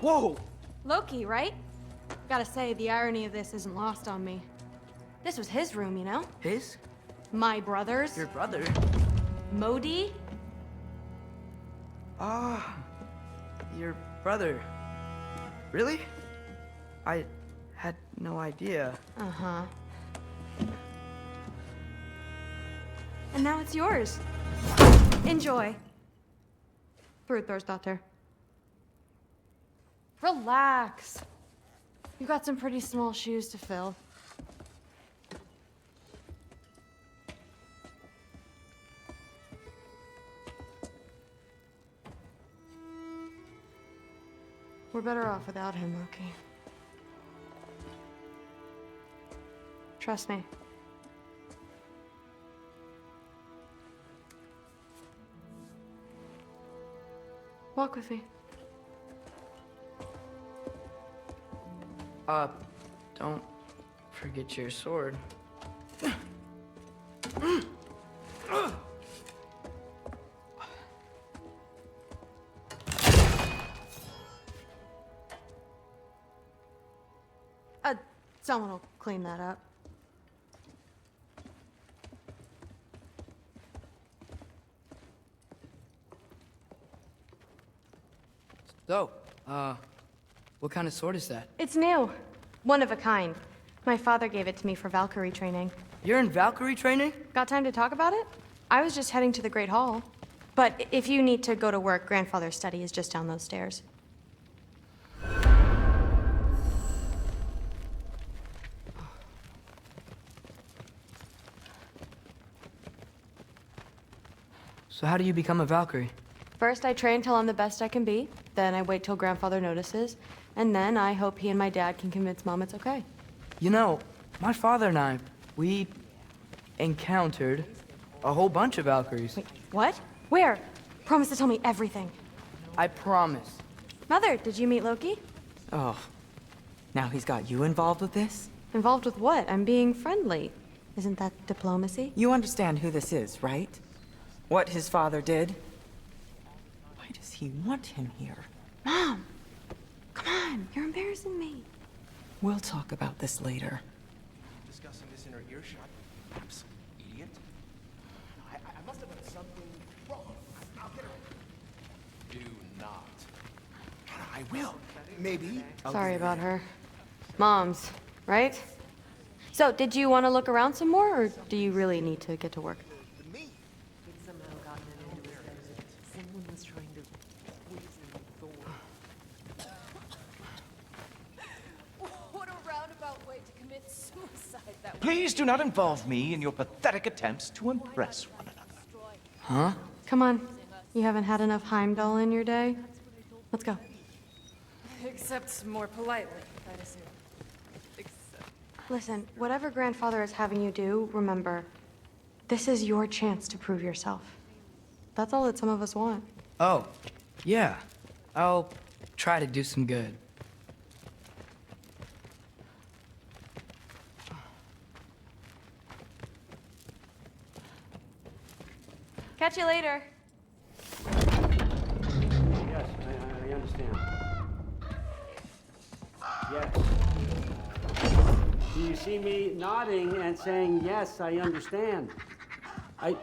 Whoa! Loki, right? Gotta say, the irony of this isn't lost on me. This was his room, you know? His? My brother's. Your brother? Modi? Ah, your brother. Really? I had no idea. Uh-huh. And now it's yours. Enjoy. Daughter. Relax. You got some pretty small shoes to fill. We're better off without him, Loki. Trust me. Walk with me. Don't forget your sword. Someone will clean that up. So, what kind of sword is that? It's new. One of a kind. My father gave it to me for Valkyrie training. You're in Valkyrie training? Got time to talk about it? I was just heading to the Great Hall. But if you need to go to work, Grandfather's study is just down those stairs. So how do you become a Valkyrie? First, I train till I'm the best I can be. Then I wait till Grandfather notices. And then I hope he and my dad can convince Mom it's okay. You know, my father and I, we encountered a whole bunch of Valkyries. Wait, what? Where? Promise to tell me everything. I promise. Mother, did you meet Loki? Oh, now he's got you involved with this? Involved with what? I'm being friendly. Isn't that diplomacy? You understand who this is, right? What his father did? Why does he want him here? Mom! Come on, you're embarrassing me. We'll talk about this later. Discussing this in her earshot. Absolute idiot. I must have done something wrong. I'll get her. Do not. I will. Maybe. Sorry about her. Mom's, right? So, did you want to look around some more, or do you really need to get to work? Please do not involve me in your pathetic attempts to impress one another. Huh? Come on. You haven't had enough Heimdall in your day? Let's go. Except more politely, I'd assume. Listen, whatever Grandfather is having you do, remember, this is your chance to prove yourself. That's all that some of us want. Oh, yeah. I'll try to do some good. Catch you later. Yes, I understand. Yes. Do you see me nodding and saying, yes, I understand? Uh-huh.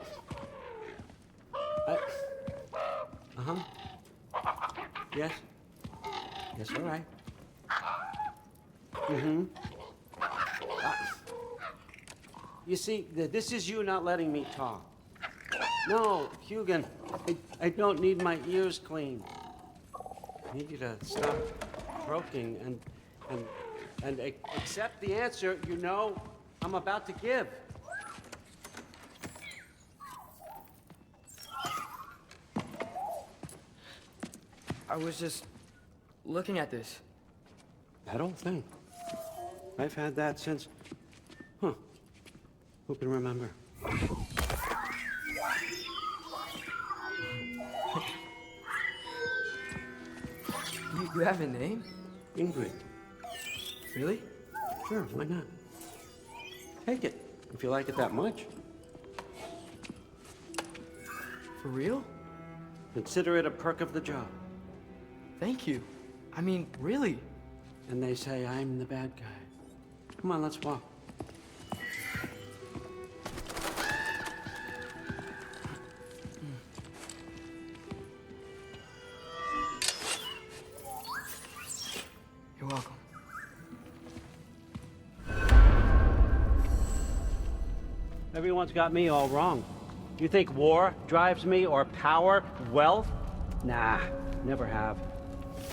Yes. Yes, all right. Mm-hmm. You see, this is you not letting me talk. No, Hugin, I don't need my ears cleaned. I need you to stop croaking and accept the answer you know I'm about to give. I was just looking at this. That old thing. I've had that since... Huh. Who can remember? You have a name? Ingrid. Really? Sure, why not? Take it, if you like it that much. For real? Consider it a perk of the job. Thank you. I mean, really? And they say I'm the bad guy. Come on, let's walk. You're welcome. Everyone's got me all wrong. You think war drives me, or power, wealth? Nah, never have.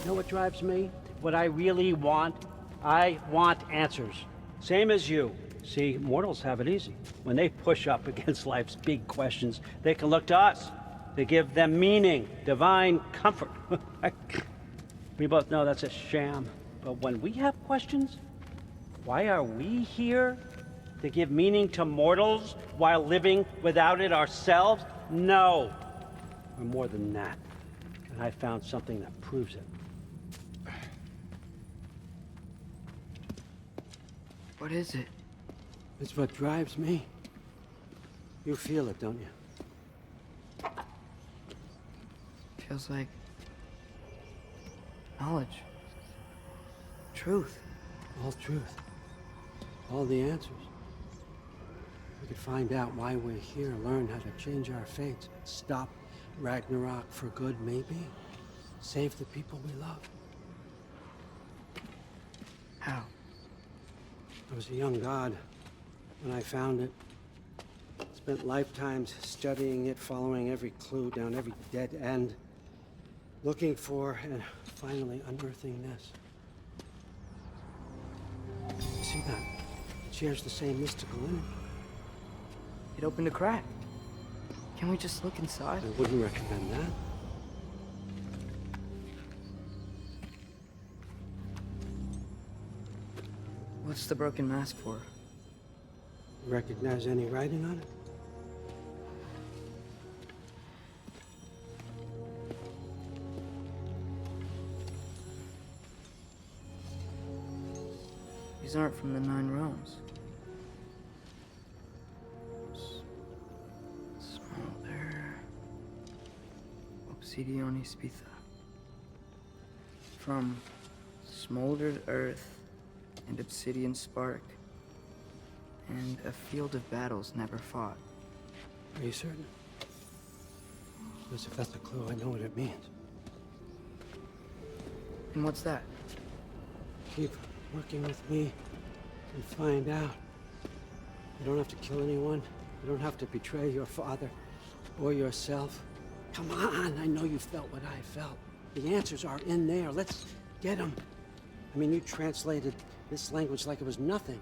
You know what drives me? What I really want? I want answers. Same as you. See, mortals have it easy. When they push up against life's big questions, they can look to us. They give them meaning, divine comfort. We both know that's a sham. But when we have questions, why are we here? To give meaning to mortals while living without it ourselves? No. We're more than that. And I found something that proves it. What is it? It's what drives me. You feel it, don't you? Feels like knowledge. Truth. All truth. All the answers. We could find out why we're here, learn how to change our fates, stop Ragnarok for good, maybe. Save the people we love. How? I was a young god when I found it. Spent lifetimes studying it, following every clue down every dead end, looking for and finally unearthing this. You see that? It shares the same mystical energy. It opened a crack. Can we just look inside? I wouldn't recommend that. What's the broken mask for? Recognize any writing on it? These aren't from the Nine Realms. Smolder. Obsidione Spitha. From smoldered earth and obsidian spark, and a field of battles never fought. Are you certain? Because if that's a clue, I know what it means. And what's that? Keep working with me and find out. You don't have to kill anyone. You don't have to betray your father or yourself. Come on, I know you felt what I felt. The answers are in there. Let's get them. I mean, you translated this language like it was nothing.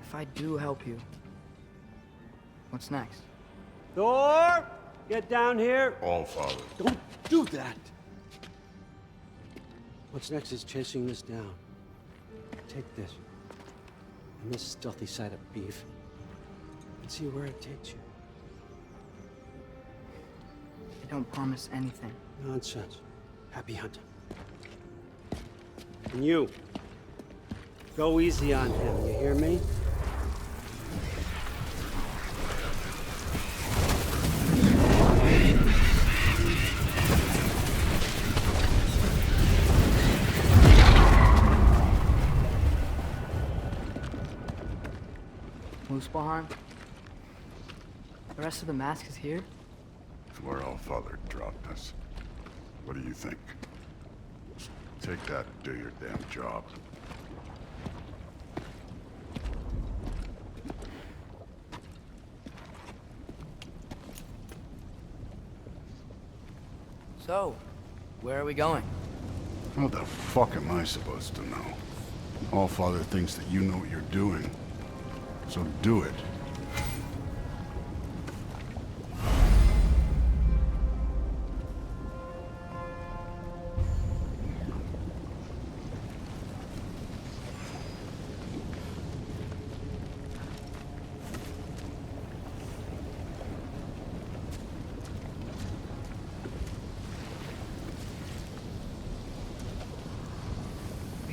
If I do help you, what's next? Thor! Get down here! All father. Don't do that! What's next is chasing this down. Take this. And this stealthy side of beef. And see where it takes you. I don't promise anything. Nonsense. Happy hunting. And you. Go easy on him, you hear me? Muspelheim? The rest of the mask is here? It's where all father dropped us. What do you think? Take that and do your damn job. So, where are we going? How the fuck am I supposed to know? All father thinks that you know what you're doing. So do it.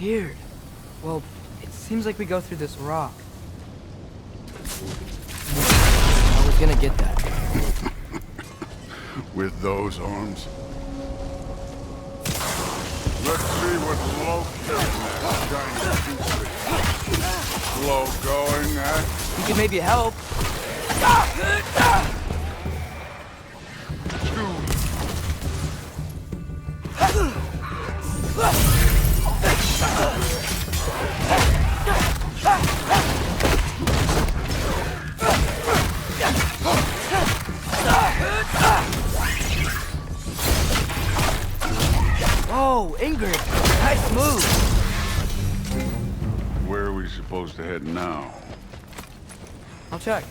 Weird. Well, it seems like we go through this rock. I was gonna get that. With those arms, Let's see what Loki and that giant secret. Slow going, eh? You can maybe help. Whoa, Ingrid! Nice move! Where are we supposed to head now? I'll check.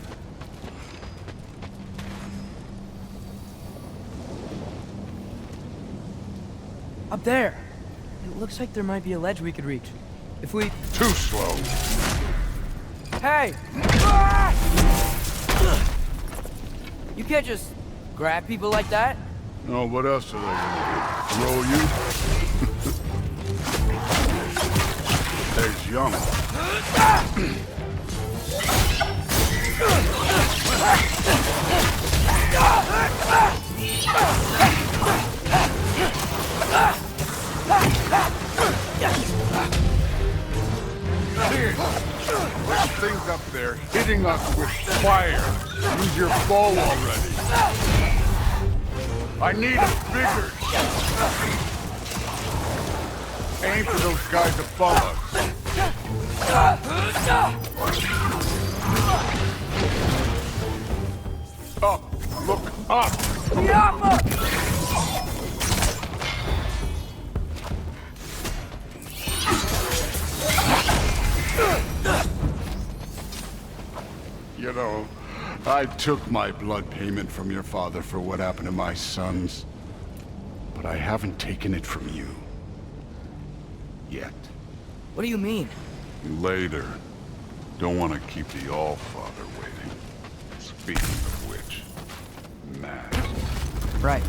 Up there! It looks like there might be a ledge we could reach. If we... Too slow. Hey! You can't just grab people like that. Oh, what else are they gonna do? Throw you? There's Young. There's things up there hitting us with fire. Use your bow already. I need a bigger. Aim for those guys above us. Up! Look up! You know, I took my blood payment from your father for what happened to my sons. But I haven't taken it from you. Yet. What do you mean? Later. Don't want to keep the All-Father waiting. Speaking of which, Matt. Right.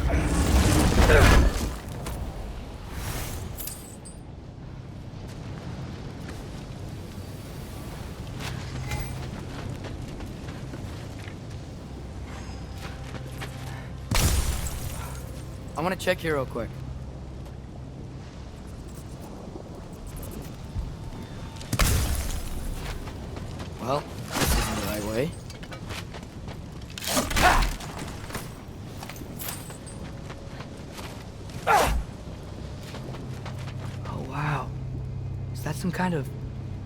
I want to check here real quick. Well, this isn't the right way. Oh, wow. Is that some kind of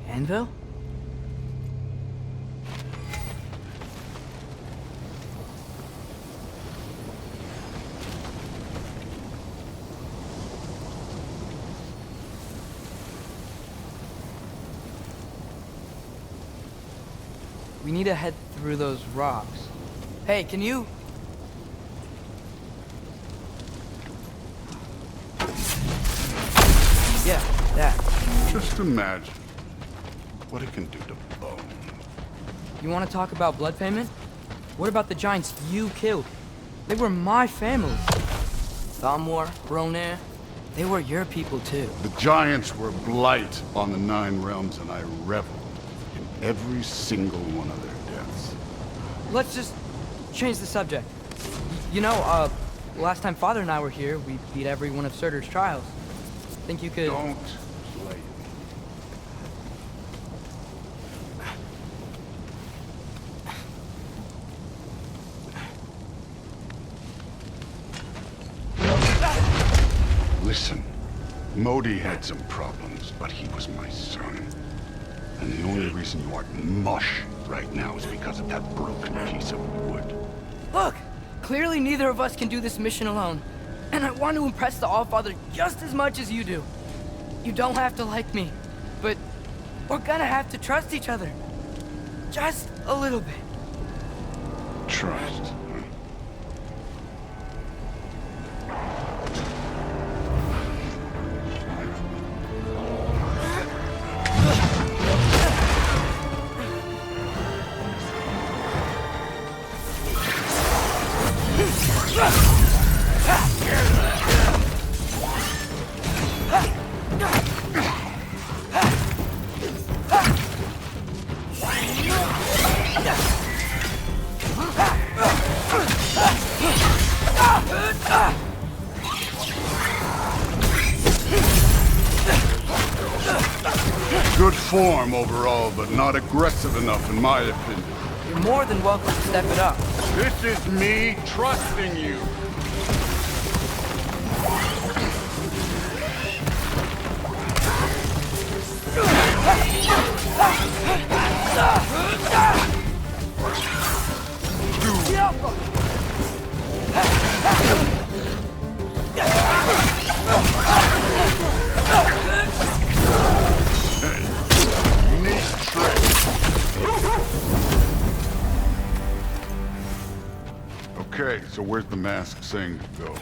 anvil? We need to head through those rocks. Hey, can you... Yeah, that. Just imagine what it can do to bone. You want to talk about blood payment? What about the giants you killed? They were my family. Thamor, Ronir, they were your people too. The giants were blight on the Nine Realms, and I reveled in every single one of their deaths. Let's just change the subject. You know, last time Father and I were here, we beat every one of Surtur's trials. Think you could... Don't play. Listen, Modi had some problems, but he was my son. And the only reason you aren't mush right now is because of that broken piece of wood. Look! Clearly neither of us can do this mission alone. And I want to impress the All-Father just as much as you do. You don't have to like me, but we're gonna have to trust each other. Just a little bit. Trust. form overall, but not aggressive enough in my opinion. You're more than welcome to step it up. This is me trusting you. Neat trick. Okay, so where's the mask saying to go?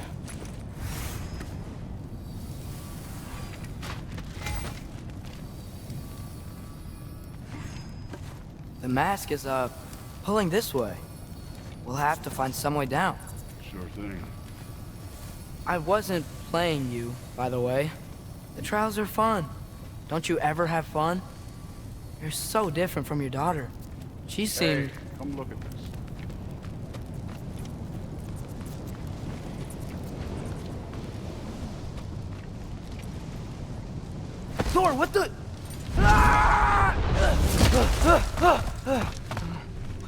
The mask is, pulling this way. We'll have to find some way down. Sure thing. I wasn't playing you, by the way. The trials are fun. Don't you ever have fun? You're so different from your daughter. She seemed... Hey, come look at this. Thor, what the... Ah!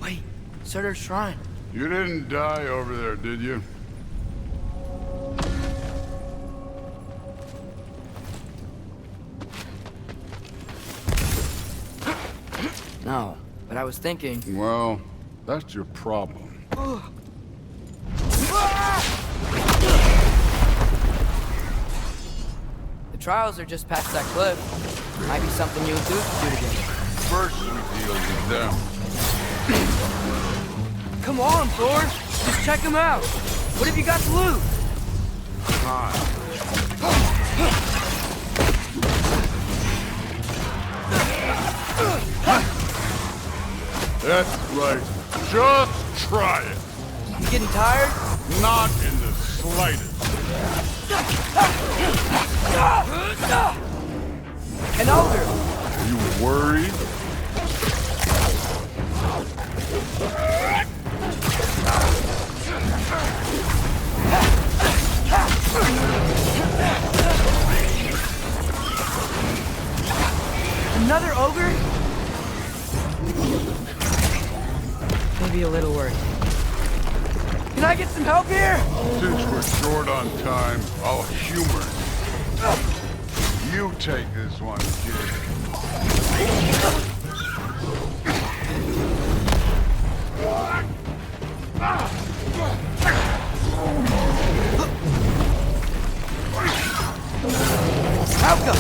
Wait, Surtur's shrine. You didn't die over there, did you? No, but I was thinking... Well, that's your problem. The trials are just past that cliff. Might be something you and Duke could do together. First we deal with them. Come on, Thor! Just check them out! What have you got to lose? That's right. Just try it. You getting tired? Not in the slightest. An ogre! Are you worried? Another ogre? Maybe a little worried. Can I get some help here? Since we're short on time, I'll humor it. You take this one, kid. Malcolm!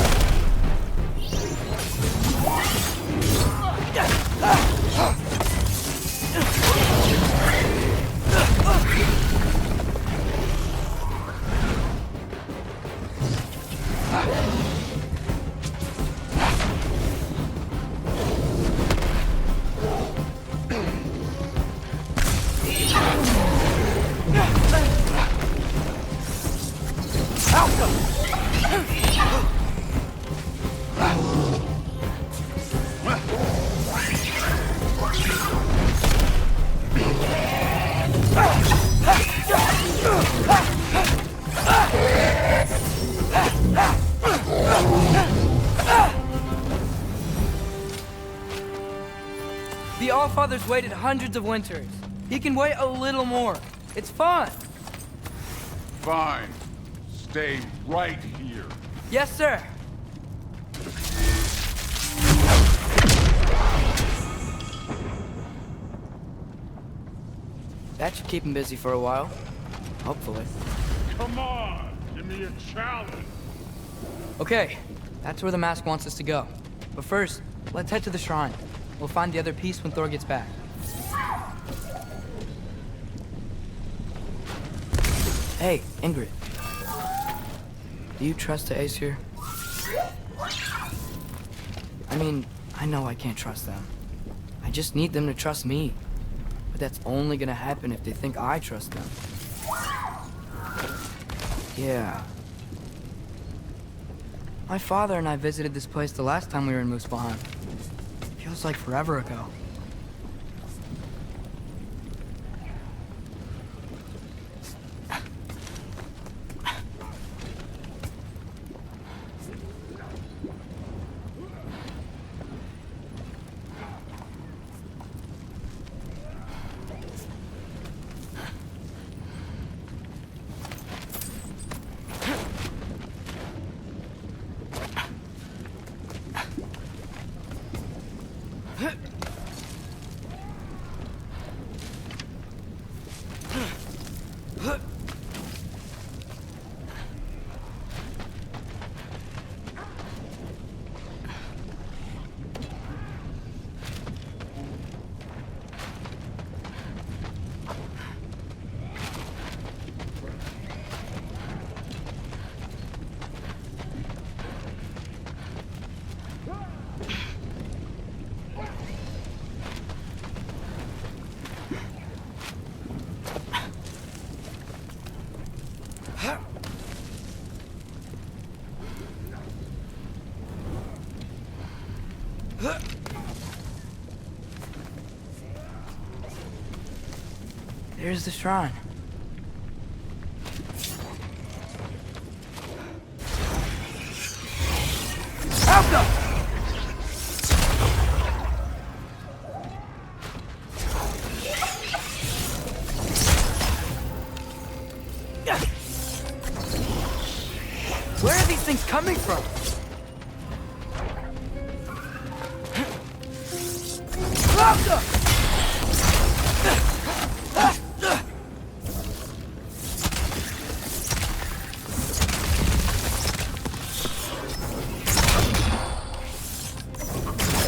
The Allfather's waited hundreds of winters. He can wait a little more. It's fun. Fine. Stay right here. Yes, sir. That should keep him busy for a while. Hopefully. Come on! Give me a challenge! Okay, that's where the mask wants us to go. But first, let's head to the shrine. We'll find the other piece when Thor gets back. Hey, Ingrid. Do you trust the Aesir? I mean, I know I can't trust them. I just need them to trust me. But that's only gonna happen if they think I trust them. Yeah. My father and I visited this place the last time we were in Muspelheim. Feels like forever ago. There's the shrine. Alka! Where are these things coming from? Alka!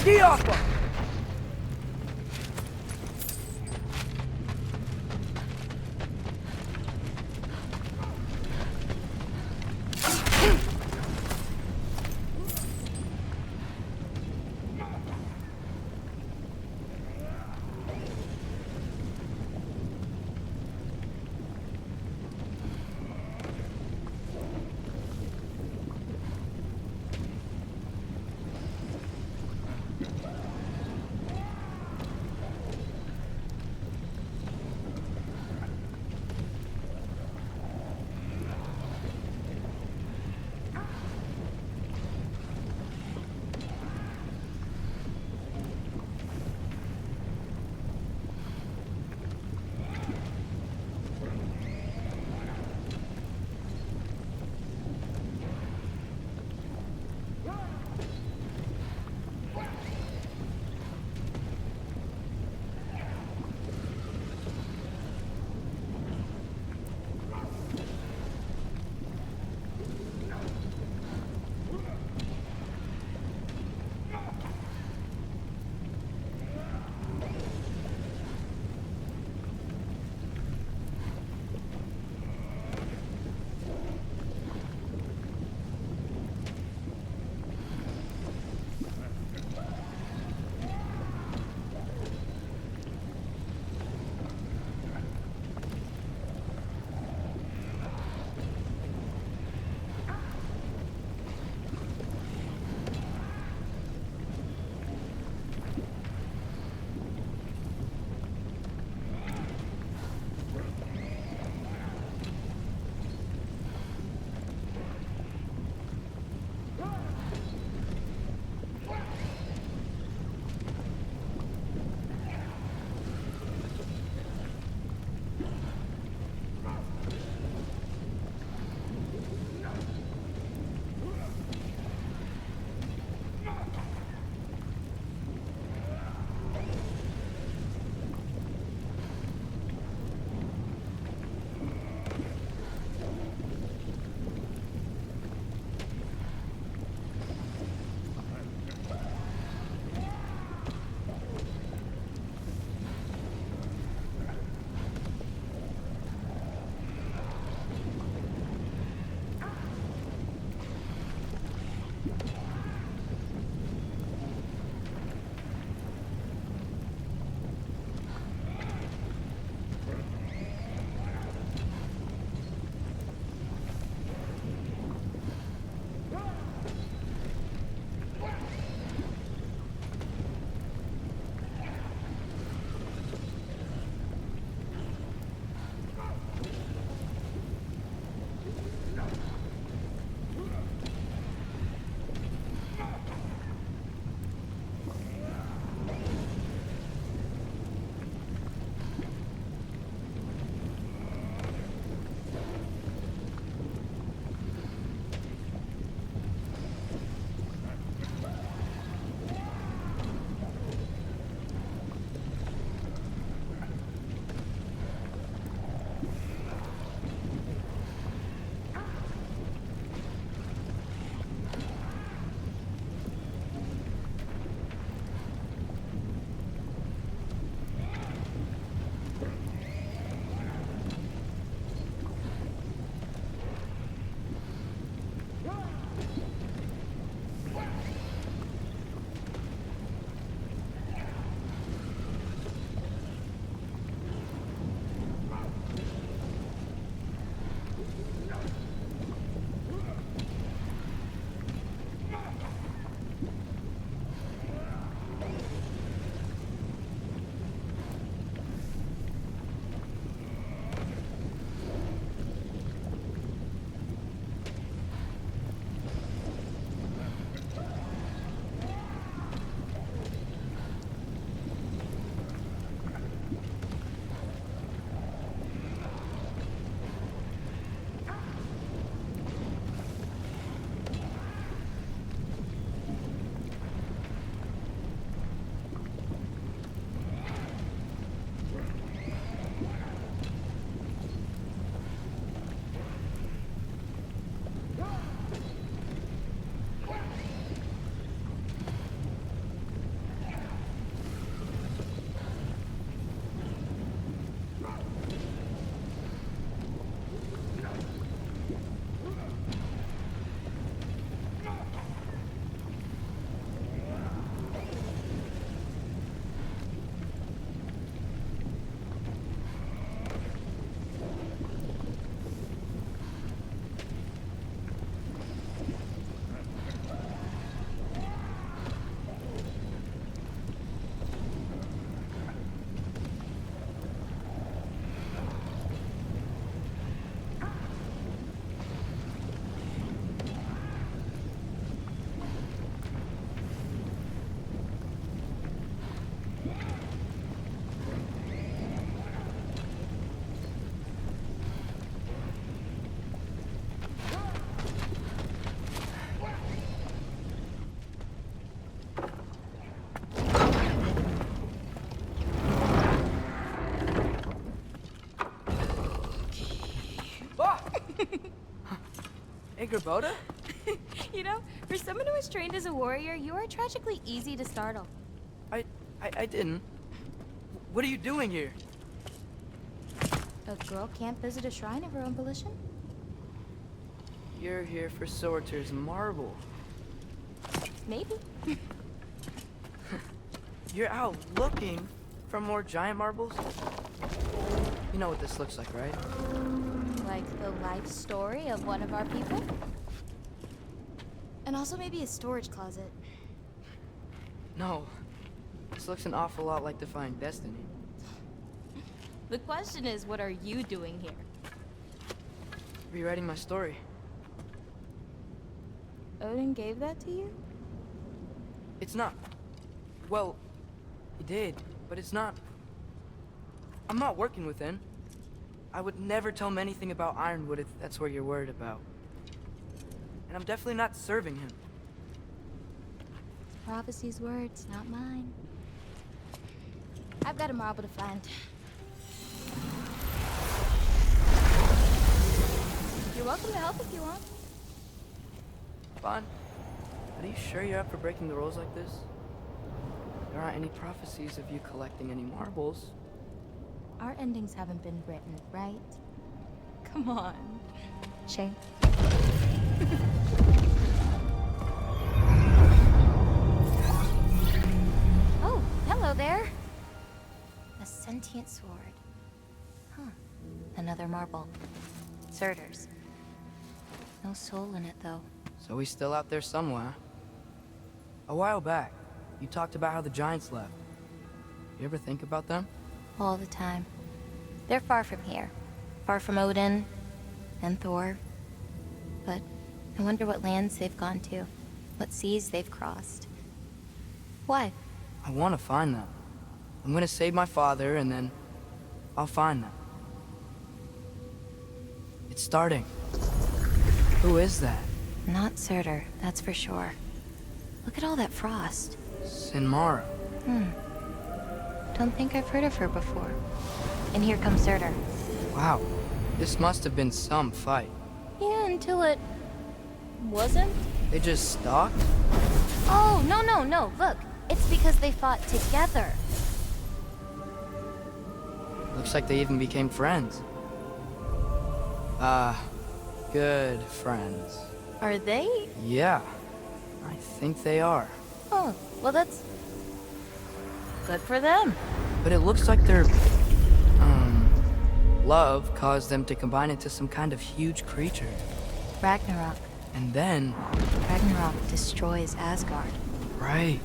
Diakwa! Angrboda? You know, for someone who was trained as a warrior, you are tragically easy to startle. I didn't. What are you doing here? A girl can't visit a shrine of her own volition? You're here for Sorter's marble. Maybe. You're out looking for more giant marbles? You know what this looks like, right? Like the life story of one of our people? And also maybe a storage closet. No. This looks an awful lot like Defying Destiny. The question is, what are you doing here? Rewriting my story. Odin gave that to you? It's not. Well, he did, but it's not. I'm not working with him. I would never tell him anything about Ironwood if that's what you're worried about. And I'm definitely not serving him. It's prophecy's words, not mine. I've got a marble to find. You're welcome to help if you want. Bon, are you sure you're up for breaking the rules like this? There aren't any prophecies of you collecting any marbles. Our endings haven't been written, right? Come on. Shane. Oh, hello there. A sentient sword. Huh. Another marble. Surtur's. No soul in it, though. So he's still out there somewhere. A while back, you talked about how the giants left. You ever think about them? All the time. They're far from here. Far from Odin and Thor. But I wonder what lands they've gone to. What seas they've crossed. Why? I want to find them. I'm gonna save my father, and then I'll find them. It's starting. Who is that? Not Surtur, that's for sure. Look at all that frost. Sinmara. Don't think I've heard of her before. And here comes Surtur. Wow. This must have been some fight. Yeah, until it... wasn't? They just stalked? Oh, no. Look, it's because they fought together. Looks like they even became friends. Good friends. Are they? Yeah, I think they are. Oh, well that's... good for them. But it looks like their, love caused them to combine into some kind of huge creature. Ragnarok. And then... Ragnarok destroys Asgard. Right.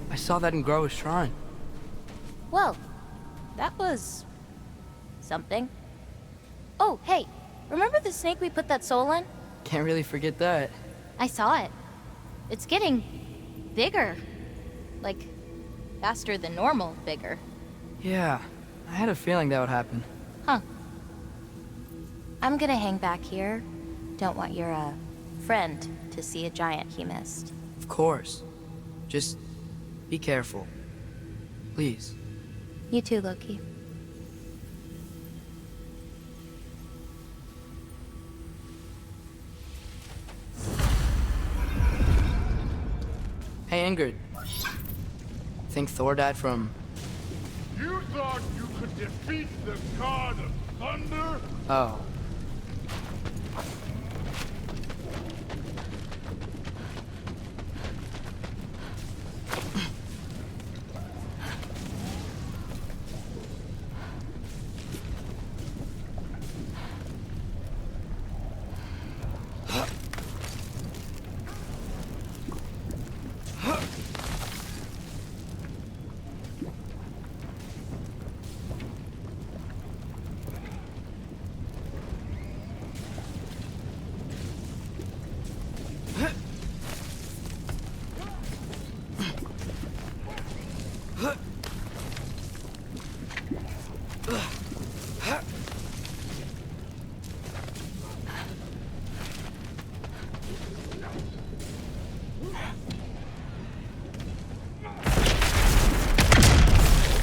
I saw that in Groa's shrine. Well, that was... something. Oh, hey, remember the snake we put that soul in? Can't really forget that. I saw it. It's getting... bigger. Like, faster than normal bigger. Yeah, I had a feeling that would happen. Huh. I'm gonna hang back here. Don't want your, friend to see a giant he missed. Of course. Just be careful. Please. You too, Loki. Hey, Ingrid. Think Thor died from... You thought you could defeat the god of thunder? Oh.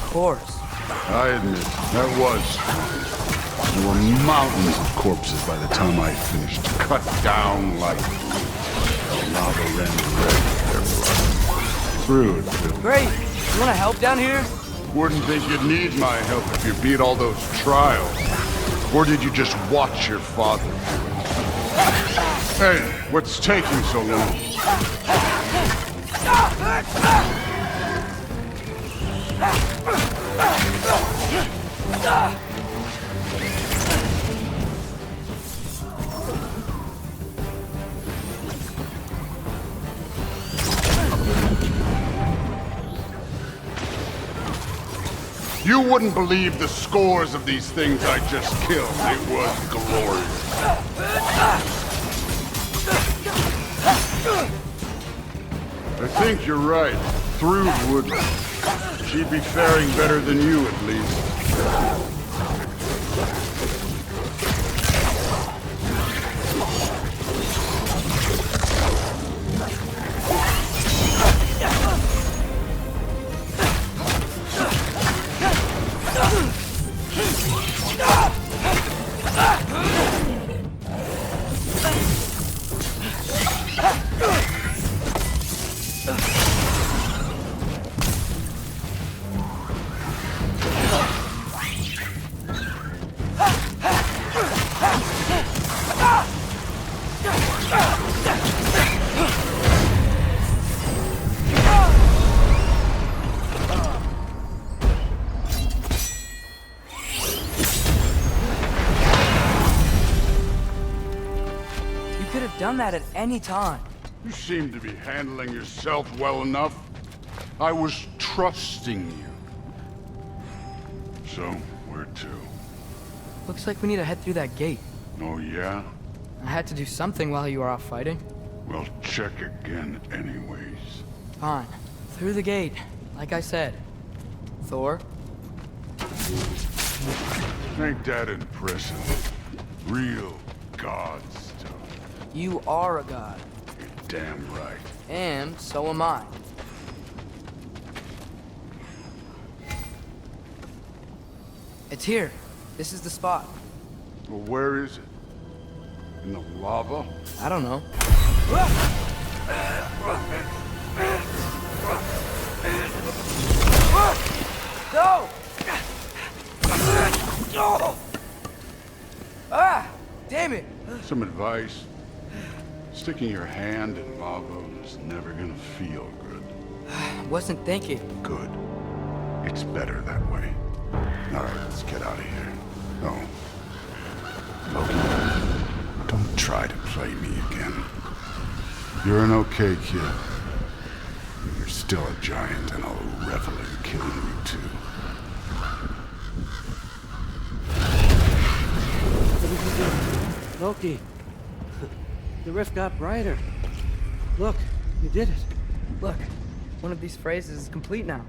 Of course. I admit, that was There were mountains of corpses by the time I finished, cut down like the lava ran red with their blood. Through and through. Great. You want to help down here? Wouldn't think you'd need my help if you beat all those trials. Or did you just watch your father do it? Hey, what's taking so long? You wouldn't believe the scores of these things I just killed. It was glorious. I think you're right. Through wouldn't. She'd be faring better than you, at least. Done that at any time. You seem to be handling yourself well enough. I was trusting you. So, where to? Looks like we need to head through that gate. Oh, yeah? I had to do something while you were off fighting. Well, check again anyways. Fine. Through the gate, like I said. Thor? Ain't that impressive? Real god stuff. You are a god. You're damn right. And so am I. It's here. This is the spot. Well, where is it? In the lava? I don't know. No! Ah! Damn it! Some advice. Sticking your hand in lava is never gonna feel good. Wasn't thinking. Good. It's better that way. All right, let's get out of here. Oh. Loki, don't try to play me again. You're an okay kid. You're still a giant, and I'll revel in killing you too. Loki, the rift got brighter. Look, you did it. Look, one of these phrases is complete now.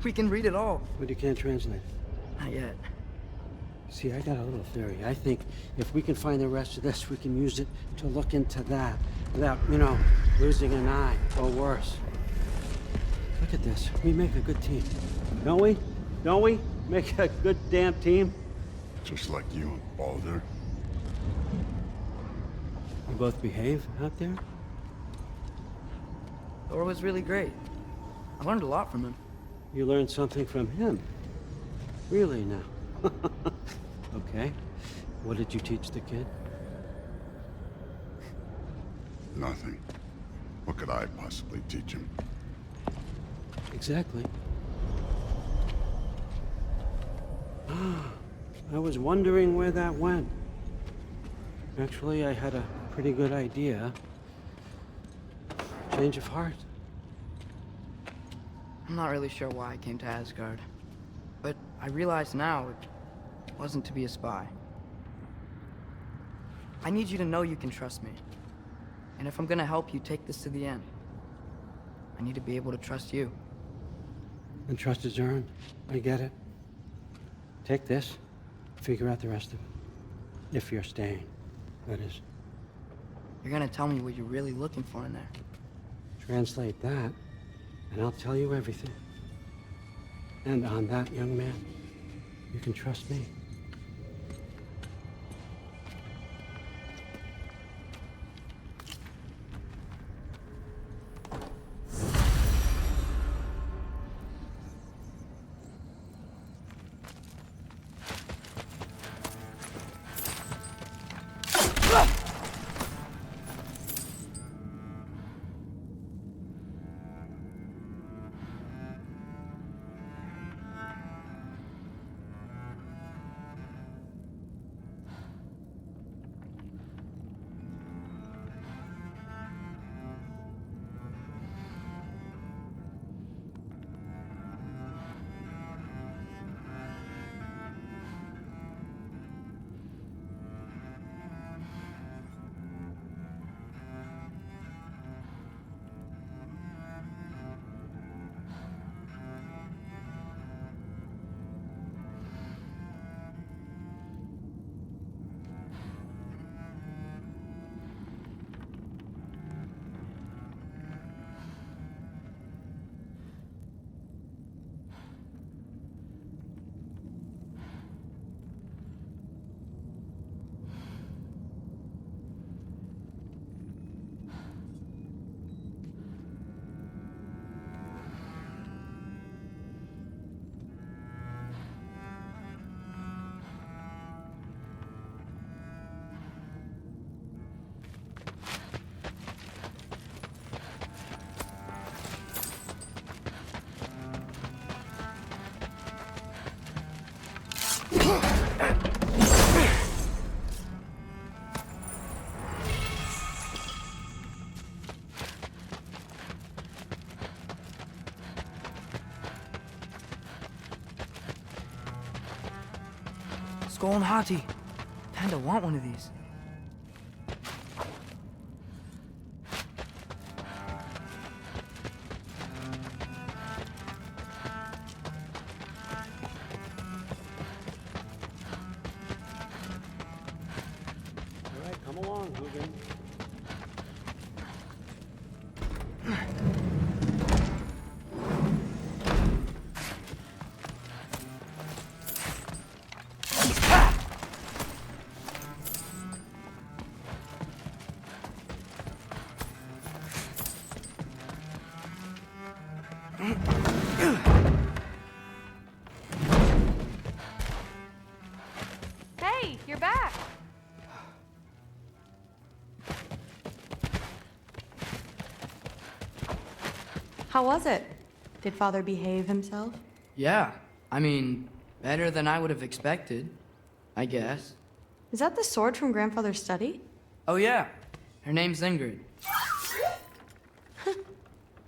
We can read it all. But you can't translate it. Not yet. See, I got a little theory. I think if we can find the rest of this, we can use it to look into that without, losing an eye or worse. Look at this. We make a good team. Don't we? Don't we? Make a good damn team? Just like you and Baldur. We both behave out there? Thor was really great. I learned a lot from him. You learned something from him? Really now? Okay. What did you teach the kid? Nothing. What could I possibly teach him? Exactly. I was wondering where that went. Actually, I had a pretty good idea. Change of heart. I'm not really sure why I came to Asgard. But I realize now it wasn't to be a spy. I need you to know you can trust me. And if I'm gonna help you take this to the end, I need to be able to trust you. And trust is earned. I get it. Take this, figure out the rest of it. If you're staying, that is. You're gonna tell me what you're really looking for in there. Translate that, and I'll tell you everything. And on that, young man, you can trust me. Skull and Hati. Kinda want one of these. All right, come along, Hugin. Hey, you're back. How was it? Did Father behave himself? Yeah, I mean, better than I would have expected, I guess. Is that the sword from Grandfather's study? Oh yeah, her name's Ingrid.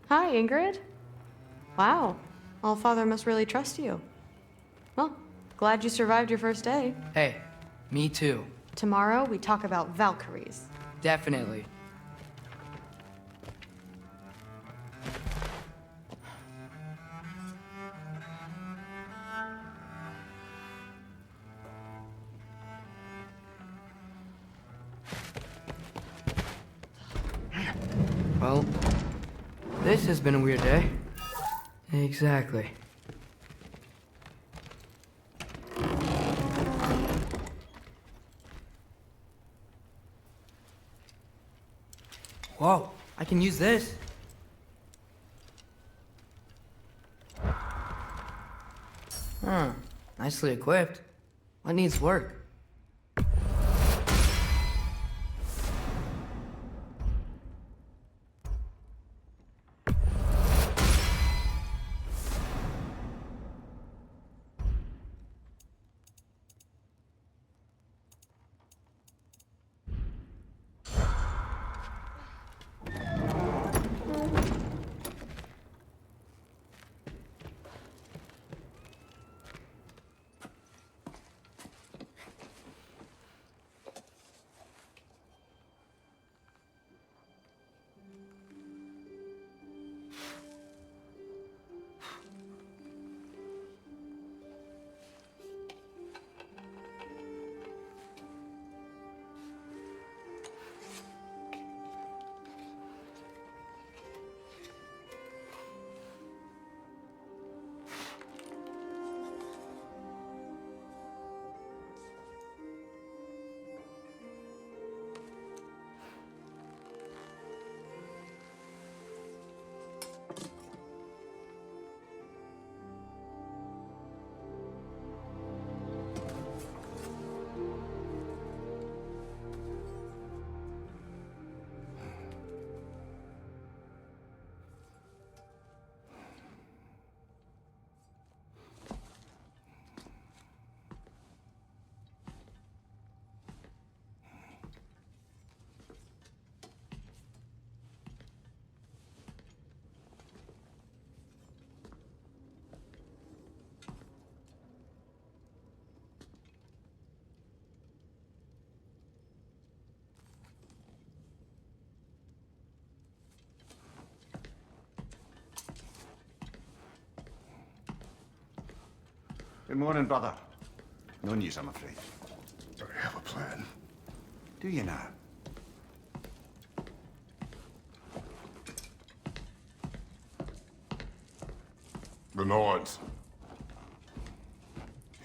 Hi, Ingrid. Wow, Allfather must really trust you. Well, glad you survived your first day. Hey, me too. Tomorrow, we talk about Valkyries. Definitely. Well, this has been a weird day. Exactly. Whoa, I can use this. Huh, nicely equipped. What needs work? Good morning, brother. No news, I'm afraid. I have a plan. Do you now? The Nords.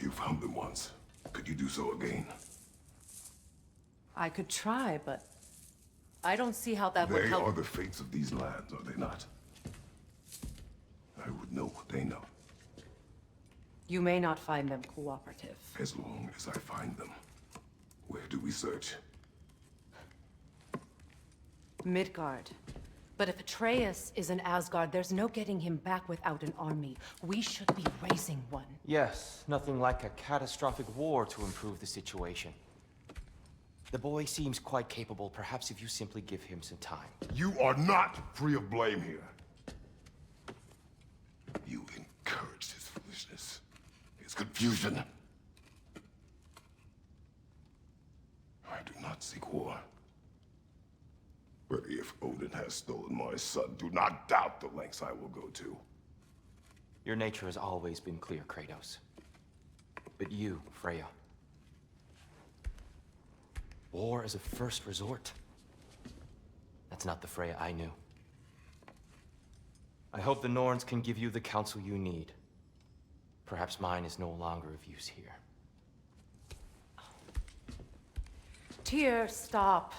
You found them once. Could you do so again? I could try, but I don't see how that would They help. are the fates of these lands, are they not? I would know what they know, You may not find them cooperative. as long as I find them. Where do we search? Midgard. But if Atreus is in Asgard, there's no getting him back without an army. We should be raising one. Yes, nothing like a catastrophic war to improve the situation. The boy seems quite capable. Perhaps if you simply give him some time. You are not free of blame here. You encouraged his foolishness, his confusion. seek war. But if Odin has stolen my son, do not doubt the lengths I will go to. Your nature has always been clear, Kratos. But you, Freya. War is a first resort. That's not the Freya I knew. I hope the Norns can give you the counsel you need. Perhaps mine is no longer of use here. Tyr, stop.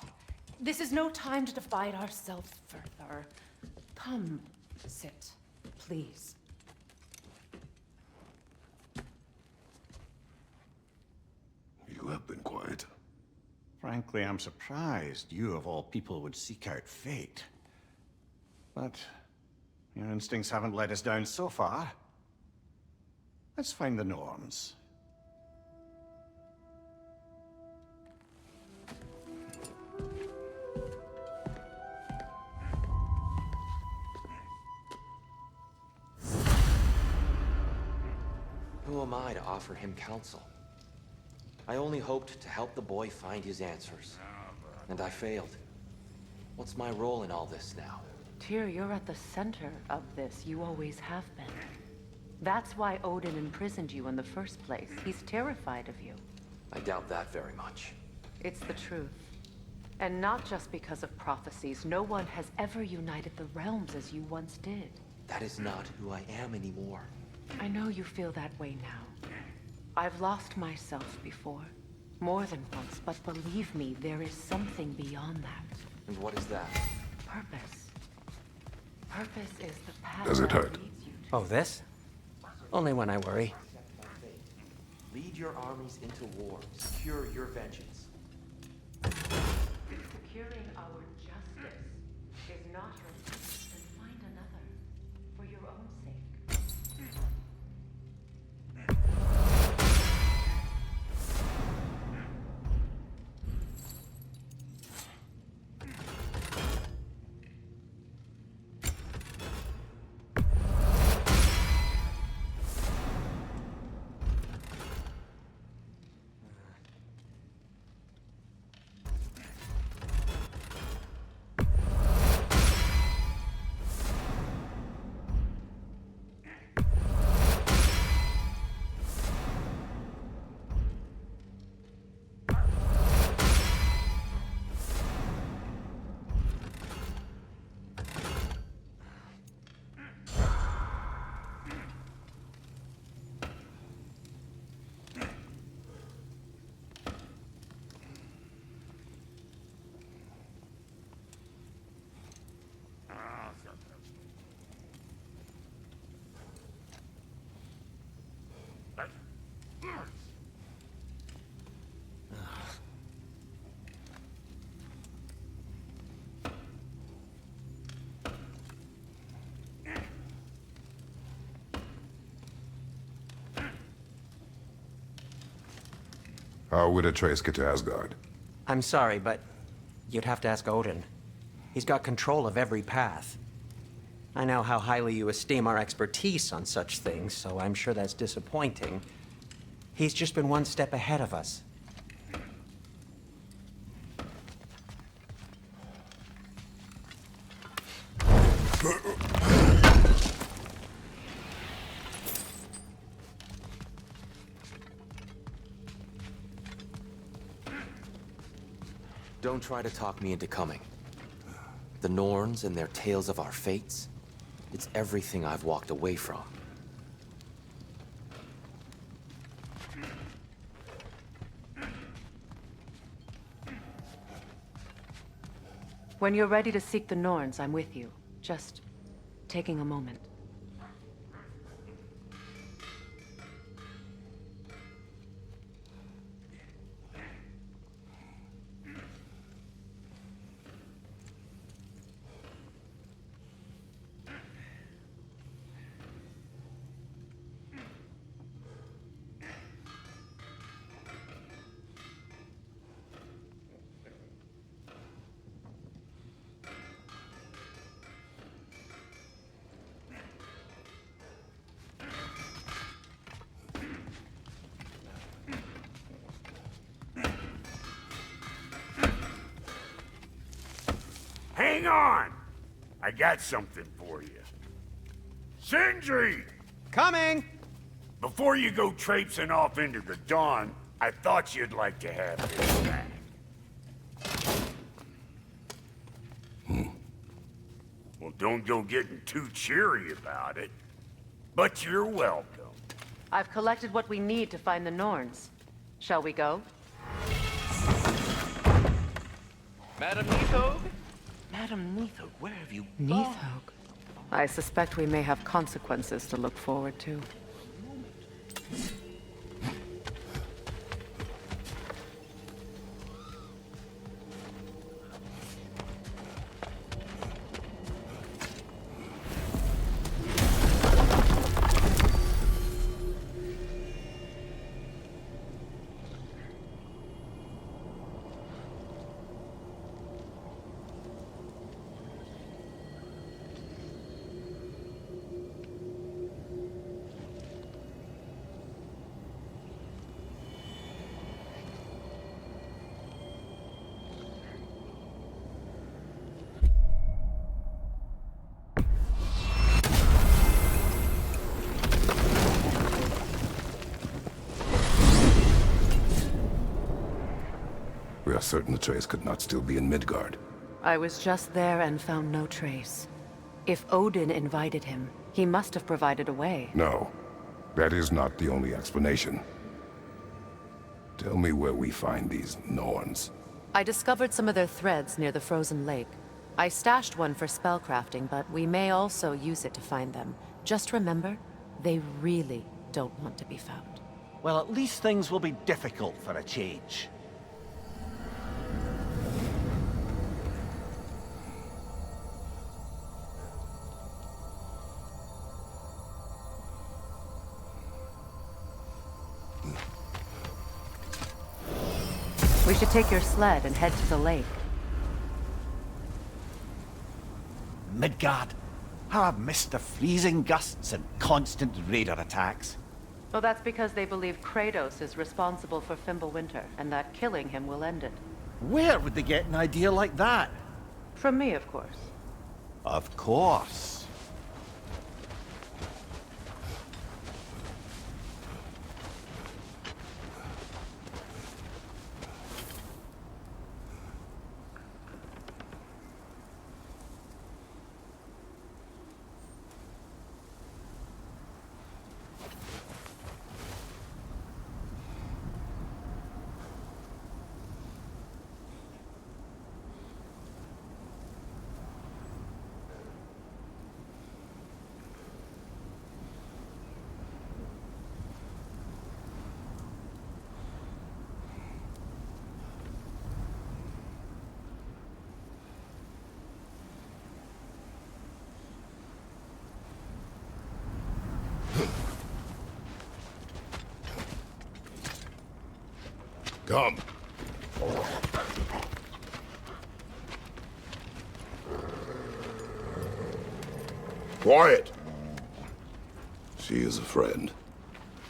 This is no time to divide ourselves further. Come, sit, please. You have been quiet. Frankly, I'm surprised you, of all people, would seek out fate. But your instincts haven't let us down so far. Let's find the Norns. Who am I to offer him counsel? I only hoped to help the boy find his answers. And I failed. What's my role in all this now? Tyr, you're at the center of this. You always have been. That's why Odin imprisoned you in the first place. He's terrified of you. I doubt that very much. It's the truth. And not just because of prophecies. No one has ever united the realms as you once did. That is not who I am anymore. I know you feel that way now. I've lost myself before. More than once, but believe me, there is something beyond that. And what is that? Purpose. Purpose is the path Does it that hurt? leads you to... Oh, this? Only when I worry. Lead your armies into war. Secure your vengeance. Securing our justice is not your purpose, then find another. For your own sake. How would Atreus get to Asgard? I'm sorry, but you'd have to ask Odin. He's got control of every path. I know how highly you esteem our expertise on such things, so I'm sure that's disappointing. He's just been one step ahead of us. Don't try to talk me into coming. The Norns and their tales of our fates, it's everything I've walked away from. When you're ready to seek the Norns, I'm with you. Just taking a moment. Hang on! I got something for you. Sindri! Coming! Before you go traipsing off into the dawn, I thought you'd like to have this back. Well, don't go getting too cheery about it. But you're welcome. I've collected what we need to find the Norns. Shall we go? Madam Neathog? Madam Neathog, where have you gone? Neathog? I suspect we may have consequences to look forward to. We are certain the trace could not still be in Midgard. I was just there and found no trace. If Odin invited him, he must have provided a way. No, that is not the only explanation. Tell me where we find these Norns. I discovered some of their threads near the frozen lake. I stashed one for spellcrafting, but we may also use it to find them. Just remember, they really don't want to be found. Well, at least things will be difficult for a change. We should take your sled and head to the lake. Midgard. How I've missed the freezing gusts and constant raider attacks. Well, that's because they believe Kratos is responsible for Fimbulwinter, and that killing him will end it. Where would they get an idea like that? From me, of course. Of course. Come. Quiet. She is a friend.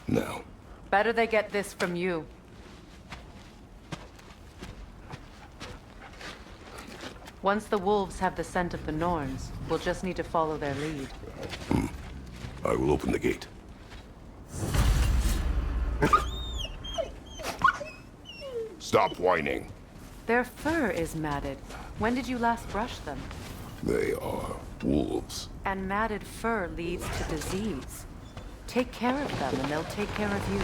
Now. Better they get this from you. Once the wolves have the scent of the Norns, we'll just need to follow their lead. I will open the gate. Stop whining. Their fur is matted. When did you last brush them? They are wolves. And matted fur leads to disease. Take care of them and they'll take care of you.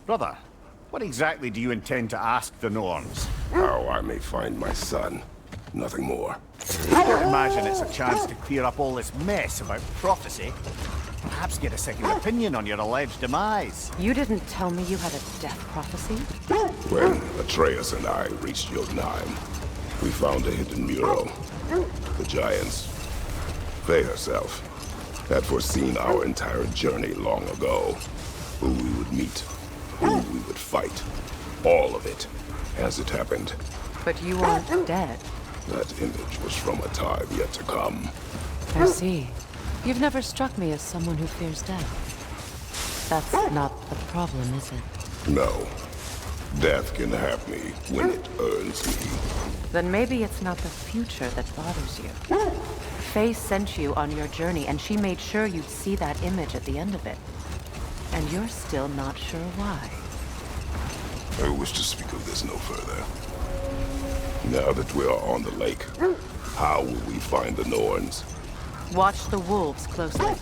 Brother, what exactly do you intend to ask the Norns? How I may find my son. Nothing more. I don't imagine it's a chance to clear up all this mess about prophecy. Perhaps get a second opinion on your alleged demise. You didn't tell me you had a death prophecy? When Atreus and I reached Jotunheim, we found a hidden mural. The giants, Faye herself, had foreseen our entire journey long ago. Who we would meet, who we would fight. All of it, as it happened. But you aren't dead. That image was from a time yet to come. I see. You've never struck me as someone who fears death. That's not the problem, is it? No. Death can have me when it earns me. Then maybe it's not the future that bothers you. Faye sent you on your journey, and she made sure you'd see that image at the end of it. And you're still not sure why. I wish to speak of this no further. Now that we are on the lake, how will we find the Norns? Watch the wolves closely.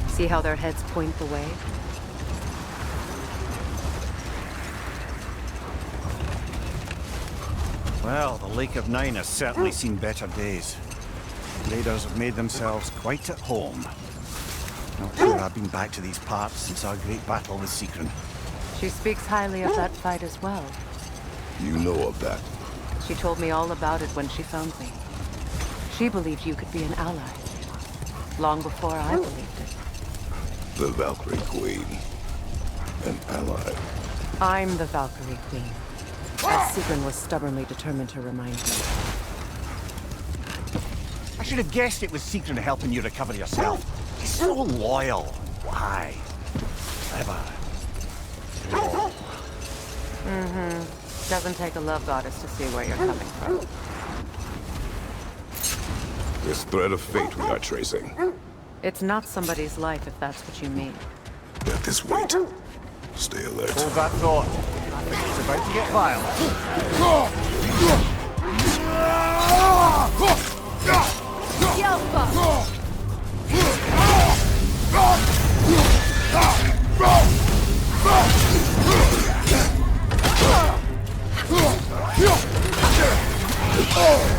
See how their heads point the way? Well, the Lake of Nine has certainly seen better days. Raiders have made themselves quite at home. Not sure I've been back to these parts since our great battle with Secret. She speaks highly of that fight as well. You know of that? She told me all about it when she found me. She believed you could be an ally. Long before I believed it. The Valkyrie Queen. An ally. I'm the Valkyrie Queen. As Sigrun was stubbornly determined to remind me. I should have guessed it was Secret helping you recover yourself. He's so loyal. Why? Clever. Doesn't take a love goddess to see where you're coming from. This thread of fate we are tracing. It's not somebody's life, if that's what you mean. At this rate, stay alert. Hold that thought. I think it's about to get violent.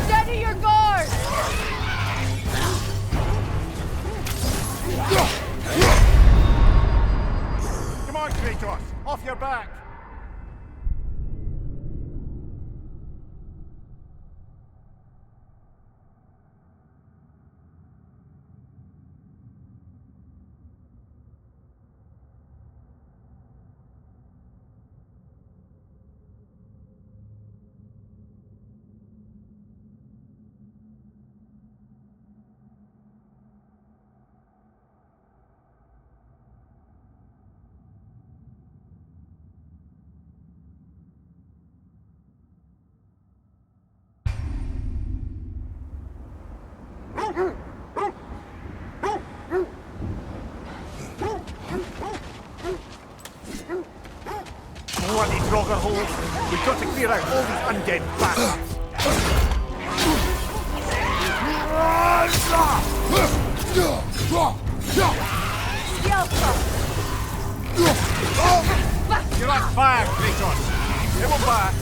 Steady your guard! Come on, Kratos! Off your back! Bloody Draugr holes! We've got to clear out all these undead bastards! You're on fire, Kratos! Hit one back!